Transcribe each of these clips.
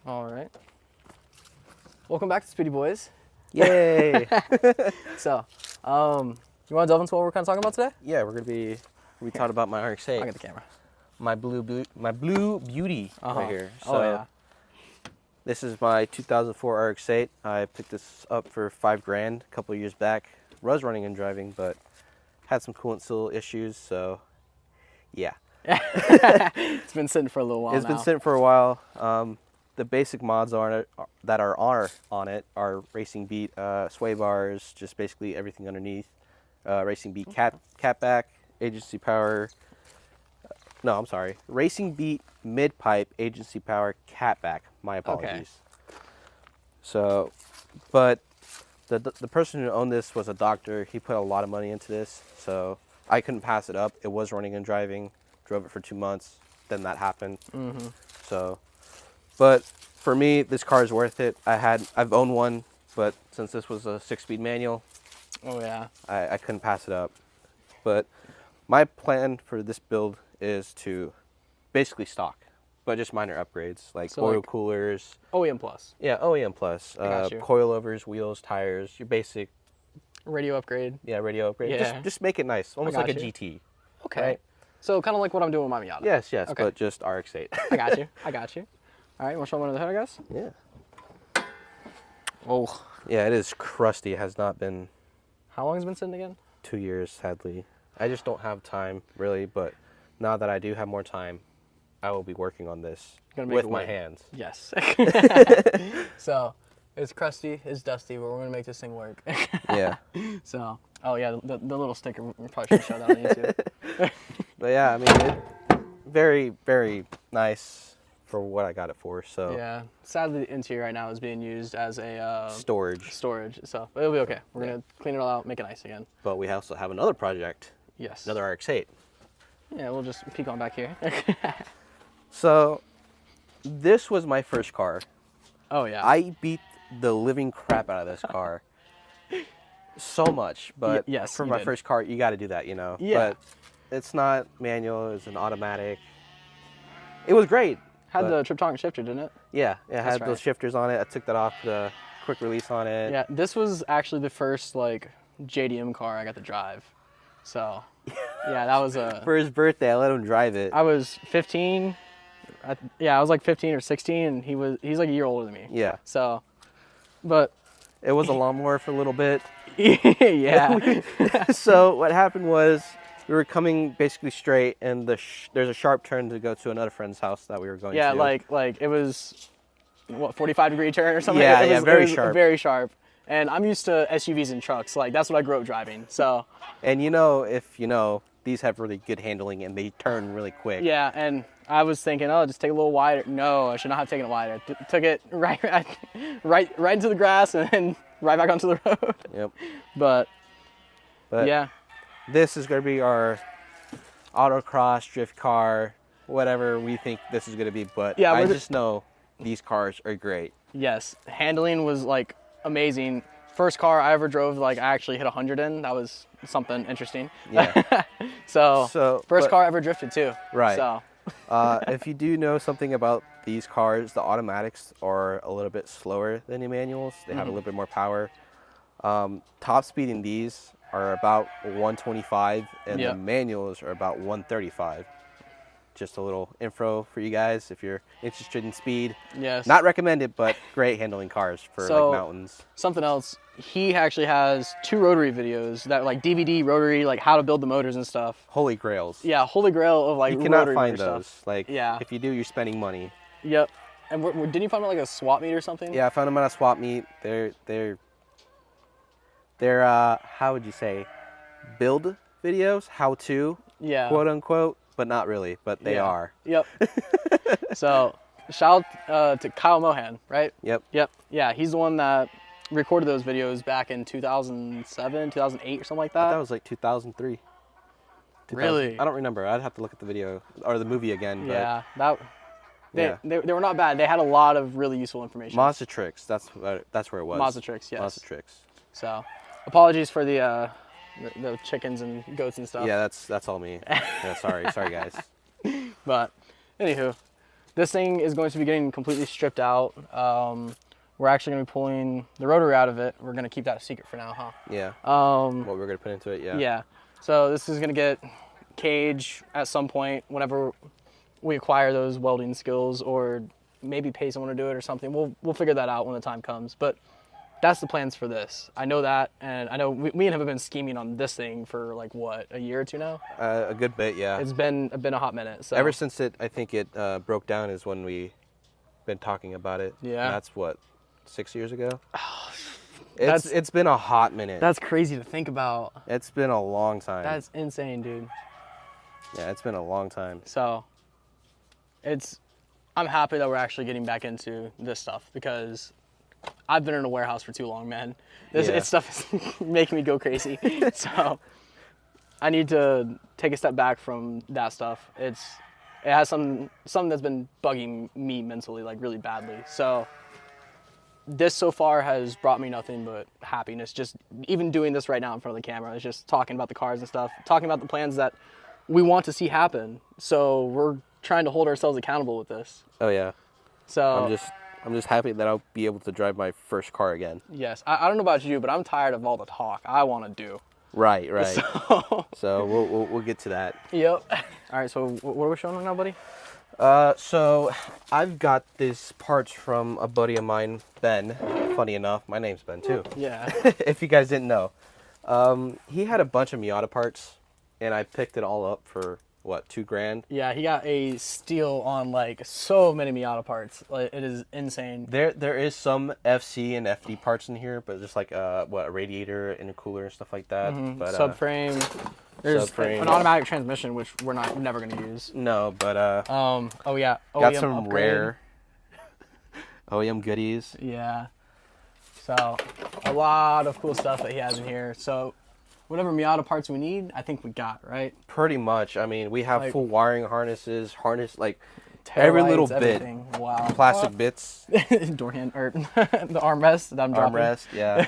All right. Welcome back to Speedy Boys. Yay! So, you want to delve into what we're kind of talking about today? Yeah, we're gonna be talking about my RX-8, I'll get the camera. my blue beauty right here. So Oh yeah. this is my 2004 RX-8. I picked this up for $5,000 a couple of years back. Was running and driving, but had some coolant seal issues. So yeah, It's been sitting for a little while it's now. been sitting for a while. The basic mods that are on it are Racing Beat sway bars, just basically everything underneath. Racing Beat catback, agency power. No, I'm sorry. Racing Beat mid pipe, agency power, catback. My apologies. Okay. So, but the person who owned this was a doctor. He put a lot of money into this, so I couldn't pass it up. It was running and driving. Drove it for 2 months. Then that happened. Mm-hmm. So, but for me, this car is worth it. I've owned one, but since this was a 6-speed manual, Oh yeah. I couldn't pass it up. But my plan for this build is to basically stock, but just minor upgrades like So, oil like- coolers. OEM plus. Yeah, OEM plus. got you. Coilovers, wheels, tires, your basic Radio upgrade. radio upgrade. Yeah. Just make it nice, almost got like a you. GT. Okay. Right. So kind of like what I'm doing with my Miata. Yes, Okay. but just RX-8. I got you. I got you. All right. You want to show them under the hood, I guess? Yeah. Oh. Yeah, it is crusty. It has not been How long has it been sitting again? 2 years, sadly. I just don't have time, really, but now that I do have more time, I will be working on this Gonna make with it my work. hands. Yes. So it's crusty, it's dusty, but we're gonna make this thing work. Yeah. So, oh yeah, the little sticker we probably should show that on YouTube. But yeah, I mean, very, very nice for what I got it for, so Yeah. Sadly, the interior right now is being used as a storage. storage, so but it'll be okay. We're gonna clean it all out, make it nice again. But we also have another project, Yes. another RX-8. Yeah, we'll just peek on back here. So this was my first car. Oh yeah. I beat the living crap out of this car so much, but yes, for you my did. first car, you got to do that, you know. Yeah. But it's not manual; it's an automatic. It was great. Had but- the Triptonic shifter, didn't it? Yeah, it had right. those shifters on it. I took that off, the quick release on it. Yeah. This was actually the first like JDM car I got to drive. So, yeah, that was a. For his birthday, I let him drive it. I was 15. I was like 15 or 16, and he's like a year older than me. Yeah, So, but it was a lawnmower for a little bit. yeah, So what happened was we were coming basically straight, and there's a sharp turn to go to another friend's house that we were going yeah, to. like it was what 45-degree turn or something. Yeah, it yeah, was, very it was sharp. very sharp. And I'm used to SUVs and trucks. Like that's what I grew up driving. So And you know, if you know, these have really good handling and they turn really quick. yeah, and I was thinking, oh, just take a little wider. No, I should not have taken it wider. Took it right into the grass and then right back onto the road. Yep. But yeah, This is going to be our autocross drift car, whatever we think this is going to be. But Yeah, I we're just know these cars are great. yes, handling was like amazing. First car I ever drove, like I actually hit 100 in. That was something interesting. Yeah. So first but- car I ever drifted too. Right. So If you do know something about these cars, the automatics are a little bit slower than the manuals. They have a little bit more power. Top speed in these are about 125, and Yeah. the manuals are about 135. Just a little info for you guys if you're interested in speed. yes. Not recommended, but great handling cars for So- like mountains. Something else. He actually has 2 rotary videos that like DVD rotary, like how to build the motors and stuff. Holy grails. Yeah, holy grail of like You cannot rotary find motor those. stuff. Like, Yeah. if you do, you're spending money. Yep. And didn't you find it like a swap meet or something? Yeah, I found them at a swap meet. They're how would you say, build videos, how to, Yeah. quote unquote, but not really, but they Yeah. are. Yep. So shout out to Kyle Mohan, right? Yep. Yep. Yeah, he's the one that recorded those videos back in 2007, 2008 or something like That that. was like 2003. 2000 Really? I don't remember. I'd have to look at the video or the movie again. But Yeah, Yeah. they were not bad. They had a lot of really useful information. Mazda Tricks. That's where it was. Mazda Tricks, yes. Mazda Tricks. So, apologies for the chickens and goats and stuff. Yeah, that's all me. Yeah, sorry guys. But, anywho, this thing is going to be getting completely stripped out. We're actually going to be pulling the rotary out of it. We're going to keep that a secret for now, huh? Yeah. Um, What we're gonna put into it, yeah. yeah. So this is going to get cage at some point whenever we acquire those welding skills, or maybe pay someone to do it or something. We'll figure that out when the time comes. But that's the plans for this. I know that, and I know me and him have been scheming on this thing for like what, a year or two now. A good bit, yeah. It's been a hot minute. So Ever since I think it broke down is when we been talking about it. Yeah. And that's what, 6 years ago. That's- It's been a hot minute. that's crazy to think about. It's been a long time. That's insane, dude. Yeah, it's been a long time. So I'm happy that we're actually getting back into this stuff, because I've been in a warehouse for too long, man. Yeah. It's stuff is making me go crazy. So I need to take a step back from that stuff. It has something that's been bugging me mentally, like really badly. So this so far has brought me nothing but happiness. Just even doing this right now in front of the camera, it's just talking about the cars and stuff, talking about the plans that we want to see happen. So we're trying to hold ourselves accountable with this. Oh yeah. So I'm just happy that I'll be able to drive my first car again. yes, I don't know about you, but I'm tired of all the talk. I want to do. Right. So, So we'll get to that. yep. All right. So what are we showing right now, buddy? So I've got these parts from a buddy of mine, Ben. Funny enough, my name's Ben too. Yeah. If you guys didn't know, he had a bunch of Miata parts, and I picked it all up for what, $2,000. Yeah. He got a steal on like so many Miata parts. Like, it is insane. There is some FC and FD parts in here, but just like a radiator, intercooler, and stuff like that. But Subframe. There's subframe. an automatic transmission, which we're never gonna use. no, but Oh yeah. got OEM some upgrade. rare OEM goodies. Yeah. So a lot of cool stuff that he has in here. So whatever Miata parts we need, I think we got, right? Pretty much. I mean, we have Like- full wiring harnesses, like every little Taillights, bit, everything. Wow. plastic bits, Door hand or the armrest that I'm dropping. armrest. Yeah.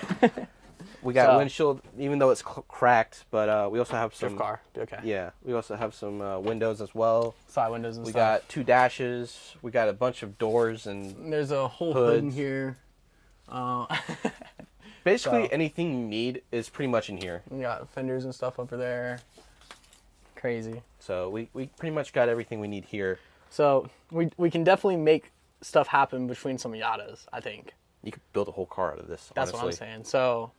We got So- windshield, even though it's cracked, but we also have some. Drift car. Be okay. Yeah, we also have some windows as well. Side windows and We stuff. got 2 dashes. We got a bunch of doors and There's a whole hood in hoods. here. basically So- anything you need is pretty much in here. We got fenders and stuff over there. Crazy. So we pretty much got everything we need here. So we can definitely make stuff happen between some Miatas, I think. You could build a whole car out of this. That's honestly. what I'm saying. So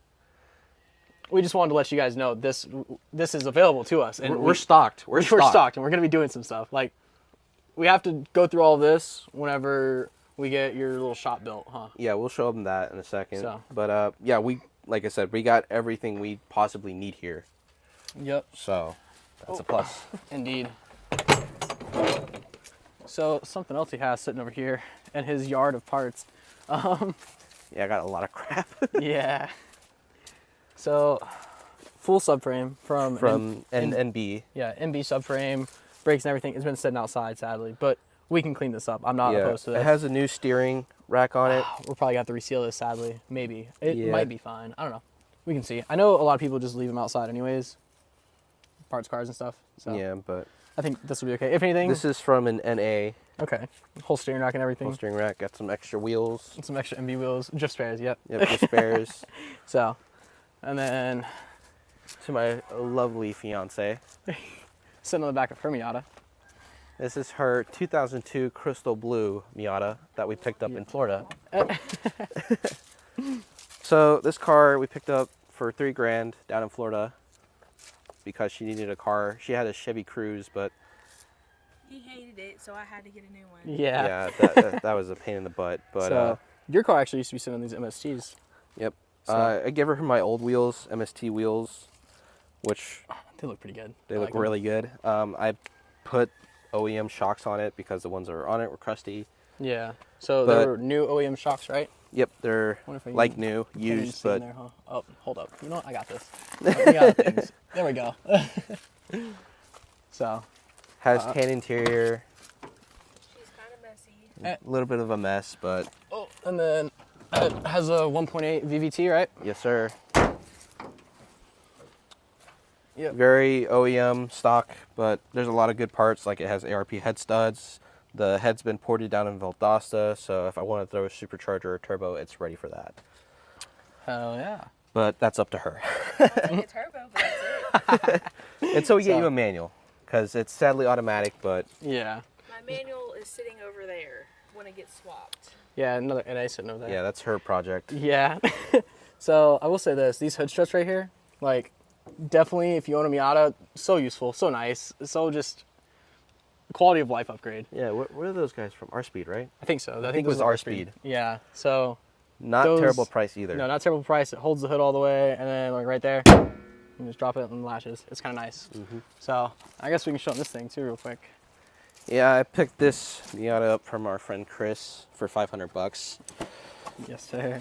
we just wanted to let you guys know this is available to us, and We're stocked. We're stocked. and we're gonna be doing some stuff. Like, we have to go through all this whenever we get your little shop built, huh? Yeah, we'll show them that in a second. So. But yeah, like I said, we got everything we possibly need here. Yep. So that's a plus. Indeed. So something else he has sitting over here in his yard of parts. Yeah, I got a lot of crap Yeah. So full subframe from NB. yeah, MB subframe, brakes and everything. It's been sitting outside, sadly, but we can clean this up. I'm not Yeah, opposed to it this. has a new steering rack on it. We'll probably have to reseal this, sadly. Maybe. It Yeah. might be fine. I don't know. We can see. I know a lot of people just leave them outside anyways. Parts cars and stuff. So Yeah, but I think this will be okay. If anything, this is from an NA. okay. Whole steering rack and everything. Whole steering rack. Got some extra wheels. Some extra MB wheels. Drift spares, yep. Yep, the spares. So, and then To my lovely fiance. sitting on the back of her Miata. This is her 2002 Crystal Blue Miata that we picked up in Florida. So this car we picked up for $3,000 down in Florida because she needed a car. She had a Chevy Cruze, but He hated it, so I had to get a new one. Yeah. that was a pain in the butt. But So, your car actually used to be sitting on these MSTs. yep, So- I gave her my old wheels, MST wheels, which They look pretty good. they I look like 'em. really good. I put OEM shocks on it because the ones that were on it were crusty. Yeah. So But- they were new OEM shocks, right? Yep, they're Wonder if I like can- new, Can't even used, see in but there, huh? Oh, hold up. You know what? I got this. We got things. There we go. So, has tan interior. She's kind of messy. A little bit of a mess, but oh, and then it has a 1.8 VVT, right? yes, sir. Yep. Very OEM stock, but there's a lot of good parts. Like it has ARP head studs, The head's been ported down in Valdosta, so if I want to throw a supercharger or turbo, it's ready for that. Hell yeah. But that's up to her. I'll take a turbo, but that's it. And so we get So- you a manual, because it's sadly automatic, but Yeah. My manual is sitting over there when it gets swapped. Yeah, another NA sitting over there. yeah, that's her project. Yeah. So I will say this: these hood struts right here, like, definitely if you own a Miata, so useful, so nice, so just quality of life upgrade. Yeah, what are those guys from? R-Speed, right? I think so. I think it those was are R-Speed. Yeah. So Not Those- terrible price either. no, not terrible price. It holds the hood all the way, and then like right there, you just drop it and latches. It's kind of nice. So I guess we can show them this thing too, real quick. Yeah, I picked this Miata up from our friend Chris for $500. Yes, sir.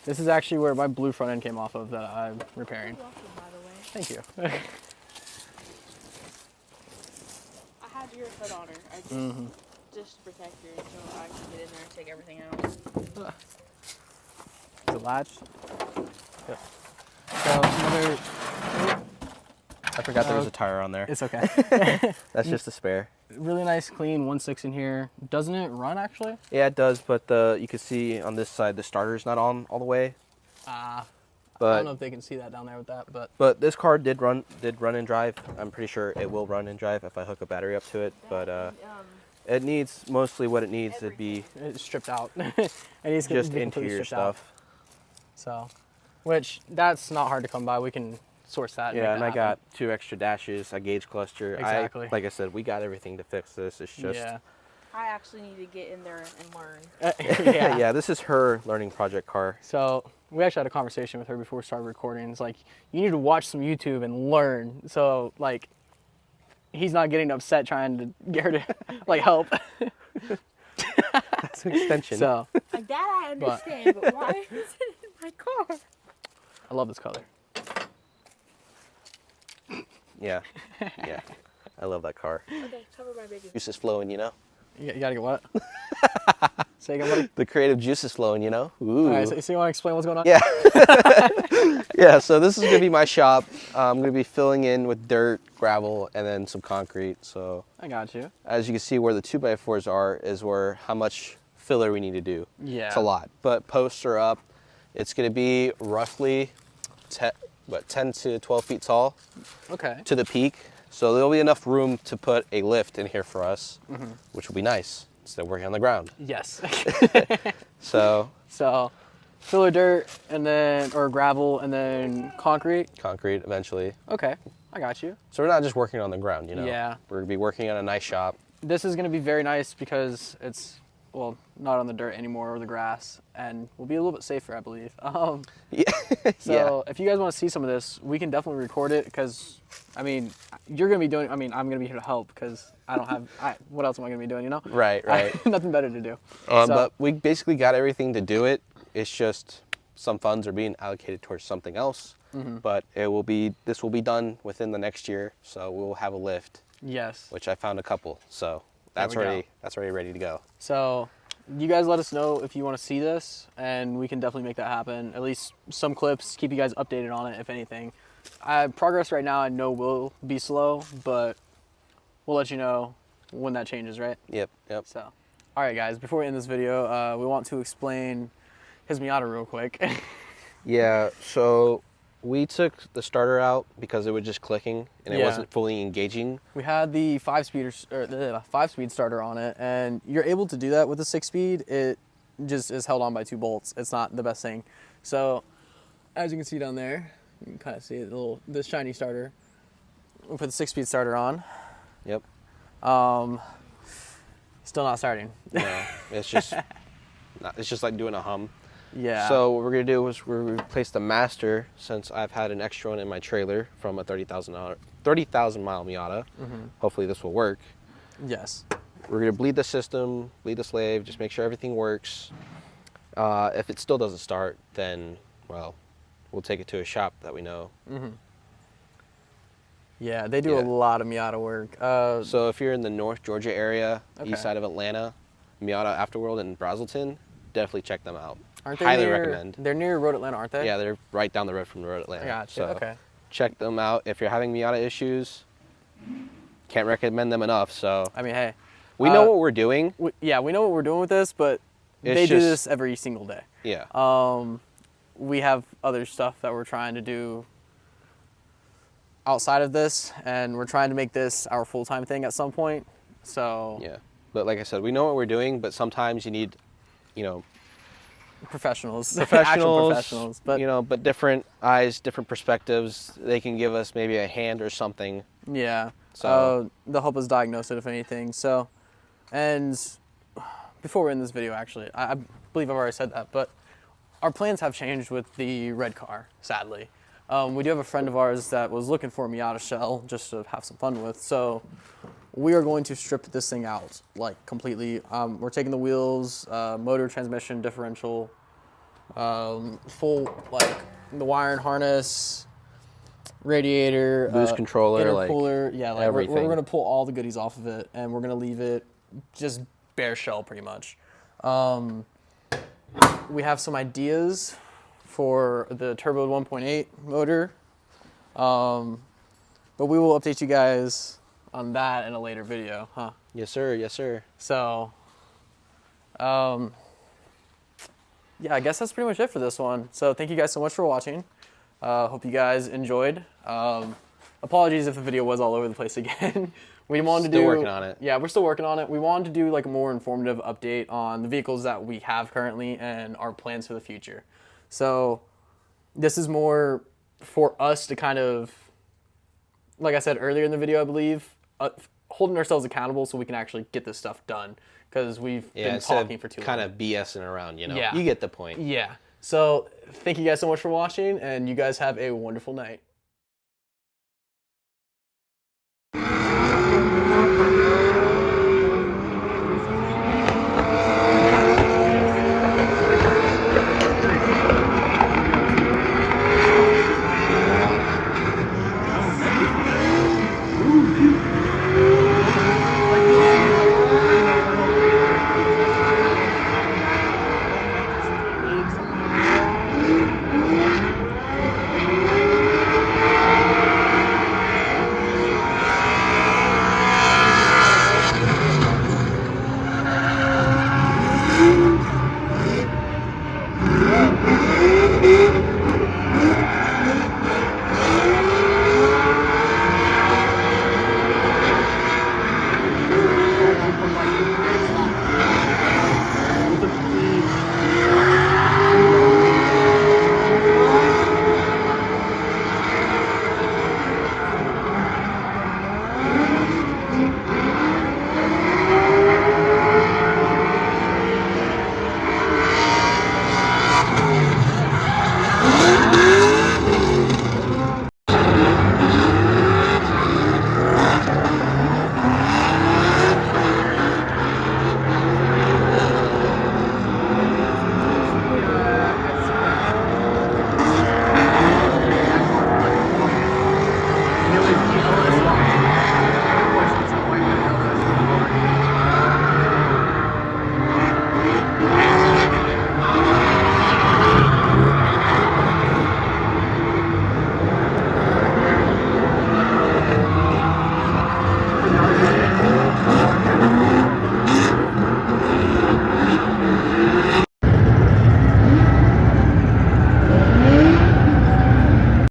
This is actually where my blue front end came off of that I'm repairing. You're welcome, by the way. Thank you. I had your foot on her. I just, Mm-hmm. just to protect her until I can get in there and take everything out. Is it latched? Yep. So another. I forgot there was a tire on there. It's okay. That's just a spare. Really nice, clean 1.6 in here. Doesn't it run actually? Yeah, it does, but you can see on this side the starter's not on all the way. I don't know But if they can see that down there with that, but this car did run and drive. I'm pretty sure it will run and drive if I hook a battery up to it. But it needs mostly what it needs to be it's stripped out. And he's just interior stuff. So, which that's not hard to come by. We can source that. Yeah, make and that I got happen. 2 extra dashes, a gauge cluster. Exactly. Like I said, we got everything to fix this. It's just Yeah. I actually need to get in there and learn. Yeah. yeah, this is her learning project car. So we actually had a conversation with her before we started recording. It's like, you need to watch some YouTube and learn. So like, he's not getting upset trying to get her to like help. That's an extension. So Like that I understand, but why is it in my car? I love this color. Yeah, yeah, I love that car. Okay, cover my baby. Juice is flowing, you know. You gotta get what? Say again, buddy. The creative juice is flowing, you know. Ooh. All right, so you want to explain what's going on? Yeah. Yeah, so this is gonna be my shop. I'm gonna be filling in with dirt, gravel, and then some concrete. So I got you. as you can see where the 2x4s are is where how much filler we need to do. Yeah. It's a lot, but posts are up. It's gonna be roughly 10 to 12 feet tall Okay. to the peak. So there'll be enough room to put a lift in here for us, which will be nice instead of working on the ground. Yes. So So, filler dirt and then, or gravel and then concrete. concrete eventually. Okay, I got you. So we're not just working on the ground, you know. Yeah. We're gonna be working on a nice shop. This is gonna be very nice because it's, well, not on the dirt anymore or the grass, and will be a little bit safer, I believe. Yeah. So if you guys want to see some of this, we can definitely record it because, I mean, you're gonna be doing. I mean, I'm gonna be here to help because I don't have. What else am I gonna be doing? You know. Right, right. Nothing better to do. So- But we basically got everything to do it. It's just some funds are being allocated towards something else. But this will be done within the next year. So we'll have a lift, Yes. which I found a couple. So that's There we go. already ready to go. So you guys let us know if you want to see this, and we can definitely make that happen. At least some clips, keep you guys updated on it, if anything. Progress right now I know will be slow, but we'll let you know when that changes, right? Yep. So, all right, guys, before we end this video, we want to explain his Miata real quick. Yeah. So we took the starter out because it was just clicking and it Yeah. wasn't fully engaging. We had the 5-speed starter on it, and you're able to do that with a 6-speed. It just is held on by 2 bolts. It's not the best thing. So, as you can see down there, you can kind of see this shiny starter. We put the 6-speed starter on. Yep. Still not starting. No, it's just it's just like doing a hum. Yeah. So what we're gonna do is we're gonna replace the master, since I've had an extra one in my trailer from a 30,000 mile Miata. Hopefully this will work. Yes. We're gonna bleed the system, bleed the slave, just make sure everything works. If it still doesn't start, then well, we'll take it to a shop that we know. Yeah, they do Yeah. a lot of Miata work. So if you're in the North Georgia area, Okay. east side of Atlanta, Miata Afterworld in Brazelton, definitely check them out. aren't they highly near, recommend. They're near Road Atlanta, aren't they? Yeah, they're right down the road from the road Atlanta. I got you. So Okay. check them out. If you're having Miata issues, can't recommend them enough. So I mean, hey, We know what we're doing. Yeah, we know what we're doing with this, but It's they do just- this every single day. Yeah. We have other stuff that we're trying to do outside of this, and we're trying to make this our full-time thing at some point. So Yeah. But like I said, we know what we're doing, but sometimes you need, you know, professionals, professionals, actual professionals. But you know, but different eyes, different perspectives. They can give us maybe a hand or something. yeah, So- they'll help us diagnose it if anything. So, and before we end this video, actually, I believe I've already said that, but our plans have changed with the red car, sadly. We do have a friend of ours that was looking for a Miata shell just to have some fun with. So we are going to strip this thing out, like, completely. We're taking the wheels, motor, transmission, differential, full, like, the wire and harness, radiator, Boost controller, like, intercooler. Yeah, like, we're everything. going to pull all the goodies off of it, and we're going to leave it just bare shell, pretty much. We have some ideas for the turbo 1.8 motor, but we will update you guys on that in a later video, huh? Yes, sir. Yes, sir. So, yeah, I guess that's pretty much it for this one. So thank you guys so much for watching. Hope you guys enjoyed. Apologies if the video was all over the place again. We wanted to Still do. working on it. Yeah, we're still working on it. We wanted to do like a more informative update on the vehicles that we have currently and our plans for the future. So this is more for us to kind of, like I said earlier in the video, I believe, holding ourselves accountable so we can actually get this stuff done, because we've been talking for too long. kind of BSing around, you know. Yeah. You get the point. Yeah. So thank you guys so much for watching, and you guys have a wonderful night.